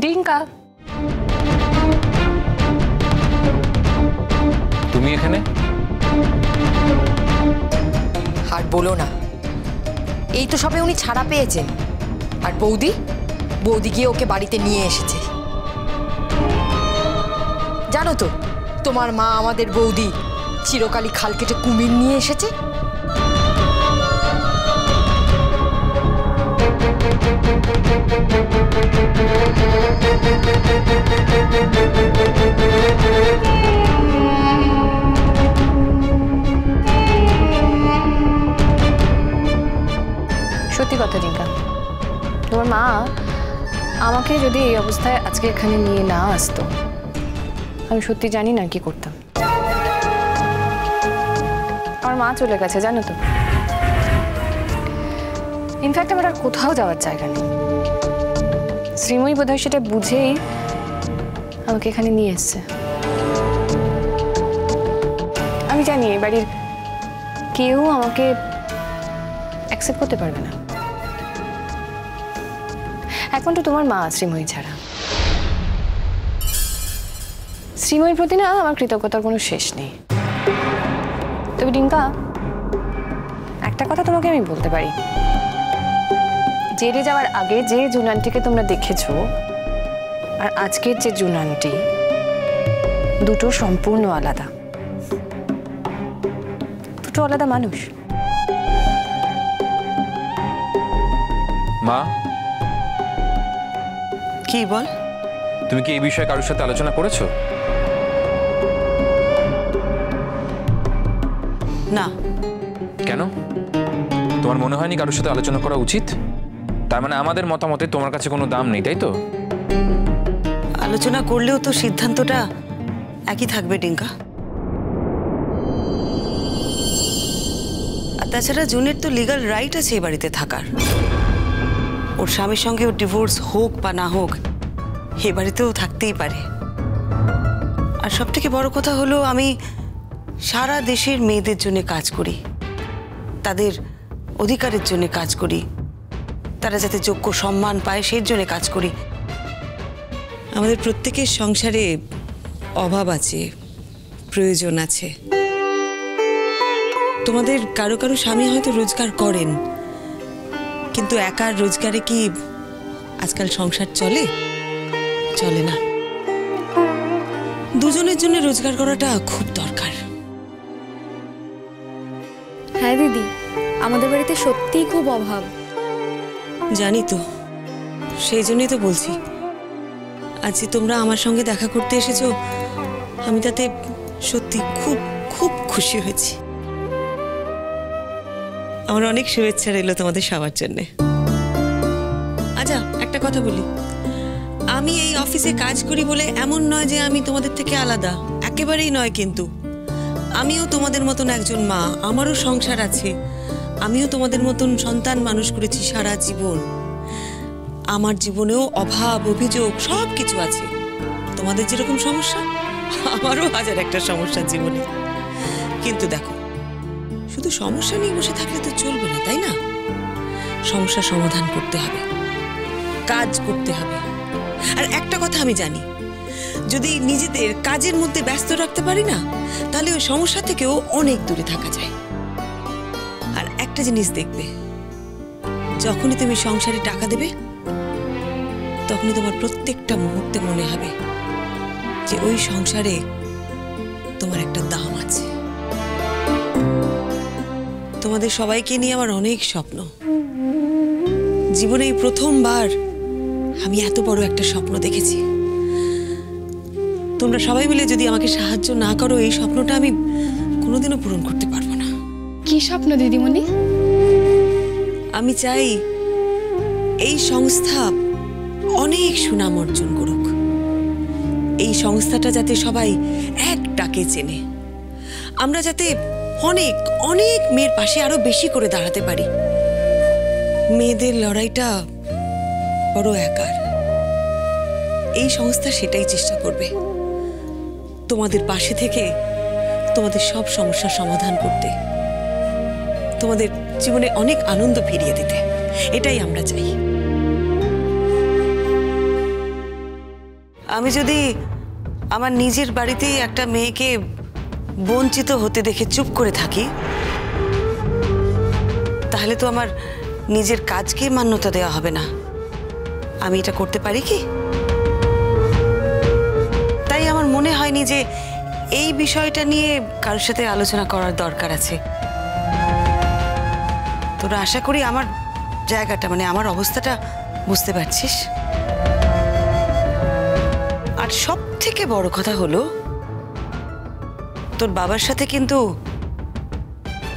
ডিঙ্কা, তুমি এখানে? আর বলো না, এই তো সবে উনি ছাড়া পেয়েছেন, আর বৌদি গিয়ে ওকে বাড়িতে নিয়ে এসেছে। জানো তো, তোমার মা আমাদের বৌদি চিরকালই খাল কেটে কুমির নিয়ে এসেছে। সত্যি কথা ডিঙ্কা, তোমার মা আমাকে যদি এই অবস্থায় আজকে এখানে নিয়ে না আসতো, আমি সত্যি জানি না কি করতাম। আমার মা চলে গেছে জানো তো। ইনফ্যাক্ট আমার আর কোথাও যাওয়ার জায়গা নেই। শ্রীময়ী বোধহয় সেটা বুঝেই আমাকে এখানে নিয়ে এসছে। আমি জানি এই বাড়ির কেউ আমাকে অ্যাকসেপ্ট করতে পারবে না, এখন তো তোমার মা শ্রীময়ী ছাড়া। শ্রীময়ীর প্রতি না আমার কৃতজ্ঞতার কোনো শেষ নেই। তবে ডিঙ্কা, একটা কথা তোমাকে আমি বলতে পারি, জেলে যাওয়ার আগে যে জুনানটিকে তোমরা দেখেছো আর আজকের যে জুনানটি, দুটো সম্পূর্ণ আলাদা, দুটো আলাদা মানুষ। মা, কি বল? তুমি কি এই বিষয়ে কারোর সাথে আলোচনা করেছো? না। কেন? তোমার মনে হয়নি কারোর সাথে আলোচনা করা উচিত? তার মানে আমাদের মতামতে তোমার কাছে কোনো দাম নেই, তাই তো? আলোচনা করলেও তো সিদ্ধান্তটা একই থাকবে ডিঙ্কা। আর তাছাড়া জুনের তো লিগ্যাল রাইট আছে এই বাড়িতে থাকার। ওর স্বামীর সঙ্গে ওর ডিভোর্স হোক বা না হোক, এ বাড়িতেও থাকতেই পারে। আর সব থেকে বড় কথা হলো, আমি সারা দেশের মেয়েদের জন্য কাজ করি, তাদের অধিকারের জন্য কাজ করি, তারা যাতে যোগ্য সম্মান পায় সেই জন্য কাজ করি। আমাদের প্রত্যেকের সংসারে অভাব আছে, প্রয়োজন আছে। তোমাদের কারো কারো স্বামী হয়তো রোজগার করেন, কিন্তু একার রোজগারে কি আজকাল সংসার চলে? চলে না। দুজনের জন্য রোজগার করাটা খুব দরকার। হ্যাঁ দিদি, আমাদের বাড়িতে সত্যিই খুব অভাব। জানি তো, সেই জন্যই তো বলছি। আজ যে তোমরা আমার সঙ্গে দেখা করতে এসেছো, আমি তাতে সত্যি খুব খুব খুশি হয়েছি। আমার অনেক শুভেচ্ছা রইল তোমাদের সবার জন্যে। আচ্ছা, একটা কথা বলি, আমি এই অফিসে কাজ করি বলে এমন নয় যে আমি তোমাদের থেকে আলাদা, একেবারেই নয়। কিন্তু আমিও তোমাদের মতন একজন মা, আমারও সংসার আছে, আমিও তোমাদের মতন সন্তান মানুষ করেছি সারা জীবন। আমার জীবনেও অভাব, অভিযোগ সব কিছু আছে। তোমাদের যেরকম সমস্যা, আমারও হাজার একটা সমস্যা জীবনে। কিন্তু দেখো, শুধু সমস্যা নিয়ে বসে থাকলে তো চলবে না, তাই না? সমস্যা সমাধান করতে হবে, কাজ করতে হবে। আর একটা কথা আমি জানি, যদি নিজেদের কাজের মধ্যে ব্যস্ত রাখতে পারি না, তাহলে ওই সমস্যা থেকেও অনেক দূরে থাকা যায়। আর একটা জিনিস দেখবে, যখনই তুমি সংসারে টাকা দেবে, তখনই তোমার প্রত্যেকটা মুহূর্তে মনে হবে যে ওই সংসারে তোমার একটা দাম আছে। তোমাদের সবাইকে নিয়ে আমার অনেক স্বপ্ন। জীবনে এই প্রথমবার আমি এত বড় একটা স্বপ্ন দেখেছি। তোমরা সবাই মিলে যদি আমাকে সাহায্য না করো, এই স্বপ্নটা আমি কোনোদিনও পূরণ করতে পারবো না। কি স্বপ্ন দিদিমণি? আমি চাই এই সংস্থা অনেক সুনাম অর্জন করুক। এই সংস্থাটা যাতে সবাই এক ডাকে চেনে, আমরা যাতে অনেক অনেক মেয়ের পাশে আরো বেশি করে দাঁড়াতে পারি। মেয়েদের লড়াইটা বড় একার, এই সংস্থা সেটাই চেষ্টা করবে, তোমাদের পাশে থেকে তোমাদের সব সমস্যার সমাধান করতে, তোমাদের জীবনে অনেক আনন্দ ফিরিয়ে দিতে। এটাই আমরা চাই। আমি যদি আমার নিজের বাড়িতেই একটা মেয়েকে বঞ্চিত হতে দেখে চুপ করে থাকি, তাহলে তো আমার নিজের কাজকে মান্যতা দেওয়া হবে না। আমি এটা করতে পারি কি? তাই আমার মনে হয়নি যে এই বিষয়টা নিয়ে কারোর সাথে আলোচনা করার দরকার আছে। তোরা আশা করি আমার জায়গাটা, মানে আমার অবস্থাটা বুঝতে পারছিস। আর সব থেকে বড় কথা হলো, তোর বাবার সাথে কিন্তু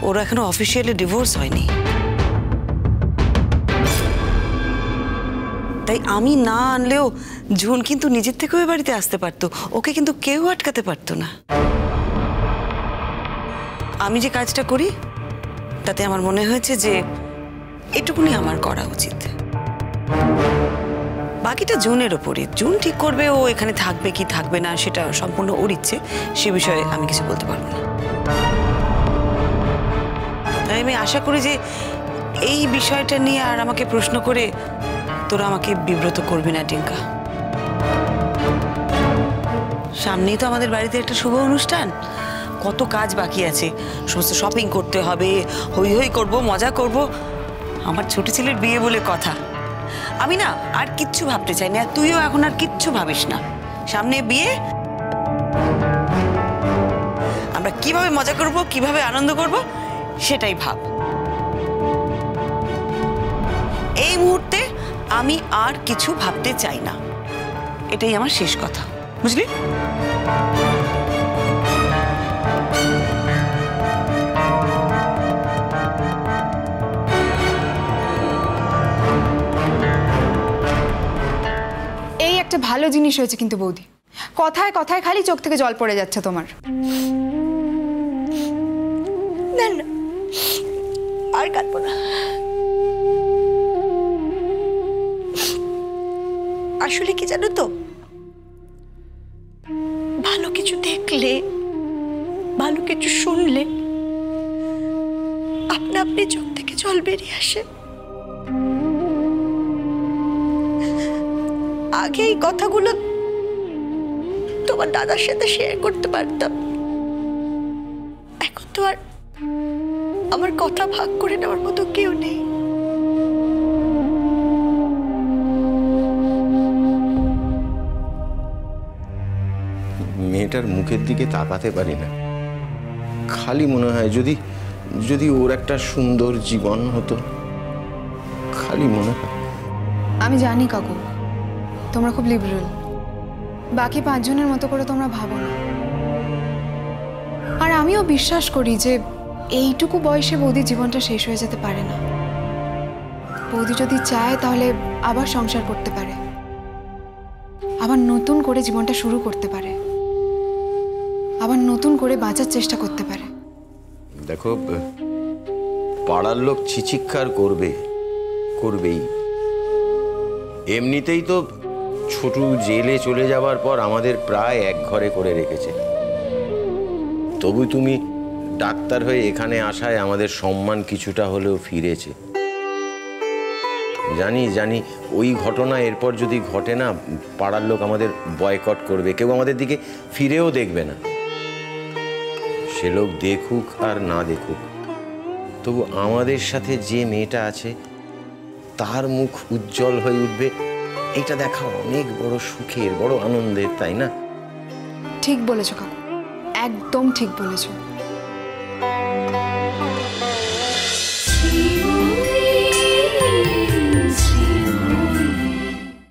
ওর এখনো অফিসিয়ালি ডিভোর্স হয়নি। তাই আমি না আনলেও ঝুন কিন্তু নিজের থেকেও বাড়িতে আসতে পারতো, ওকে কিন্তু কেউ আটকাতে পারতো না। আমি যে কাজটা করি তাতে আমার মনে হয়েছে যে এটুকুনি আমার করা উচিত। বাকিটা জুনের ওপরে, জুন ঠিক করবে ও এখানে থাকবে কি থাকবে না, সেটা সম্পূর্ণ ওর ইচ্ছে, সে বিষয়ে আমি কিছু বলতে পারবো না। তাই আমি আশা করি যে এই বিষয়টা নিয়ে আর আমাকে প্রশ্ন করে তোরা আমাকে বিব্রত করবি না টিঙ্কা। সামনেই তো আমাদের বাড়িতে একটা শুভ অনুষ্ঠান, কত কাজ বাকি আছে, সমস্ত শপিং করতে হবে, হই হই করব, মজা করব। আমার ছোট ছেলের বিয়ে বলে কথা, আমি না আর কিচ্ছু ভাবতে চাই না, তুইও এখন আর কিচ্ছু ভাবিস না। সামনে বিয়ে, আমরা কিভাবে মজা করব, কিভাবে আনন্দ করব সেটাই ভাব। এই মুহূর্তে আমি আর কিছু ভাবতে চাই না, এটাই আমার শেষ কথা, বুঝলি? এই একটা ভালো জিনিস হয়েছে কিন্তু বৌদি, কথায় কথায় খালি চোখ থেকে জল পড়ে যাচ্ছে তোমার। না না, আর কাঁদবো না। আসলে কি জানো তো, ভালো কিছু দেখলে, ভালো কিছু শুনলে আপনা আপনি চোখ থেকে জল বেরিয়ে আসে। আগে এই কথাগুলো তোমার দাদার সাথে শেয়ার করতে পারতাম, এখন তো আর আমার কথা ভাগ করে নেওয়ার মতো কেউ নেই। মেয়েটার মুখের দিকে তাকাতে পারি না, খালি মনে হয় যদি যদি ওর একটা সুন্দর জীবন হতো, খালি মনে হয়। আমি জানি কাকু, তোমরা খুব লিবারেল, বাকি 5 জনের মতো করে তোমরা ভাবো না। আর আমিও বিশ্বাস করি যে এইটুকু বয়সে বৌদির জীবনটা শেষ হয়ে যেতে পারে না। বৌদি যদি চায় তাহলে আবার সংসার করতে পারে, আবার নতুন করে জীবনটা শুরু করতে পারে, আবার নতুন করে বাঁচার চেষ্টা করতে পারে। দেখো, পাড়ার লোক চিচিৎকার করবে, করবেই। এমনিতেই তো ছোটু জেলে চলে যাবার পর আমাদের প্রায় এক ঘরে করে রেখেছে। তবু তুমি ডাক্তার হয়ে এখানে আসায় আমাদের সম্মান কিছুটা হলেও ফিরেছে। জানি জানি ওই ঘটনা এরপর যদি ঘটে না, পাড়ার লোক আমাদের বয়কট করবে, কেউ আমাদের দিকে ফিরেও দেখবে না। সে লোক দেখুক আর না দেখুক, তবু আমাদের সাথে যে মেয়েটা আছে তার মুখ উজ্জ্বল হয়ে উঠবে, এটা দেখা অনেক বড় সুখের, বড় আনন্দের, তাই না? ঠিক বলেছো কাকু, একদম ঠিক বলেছো।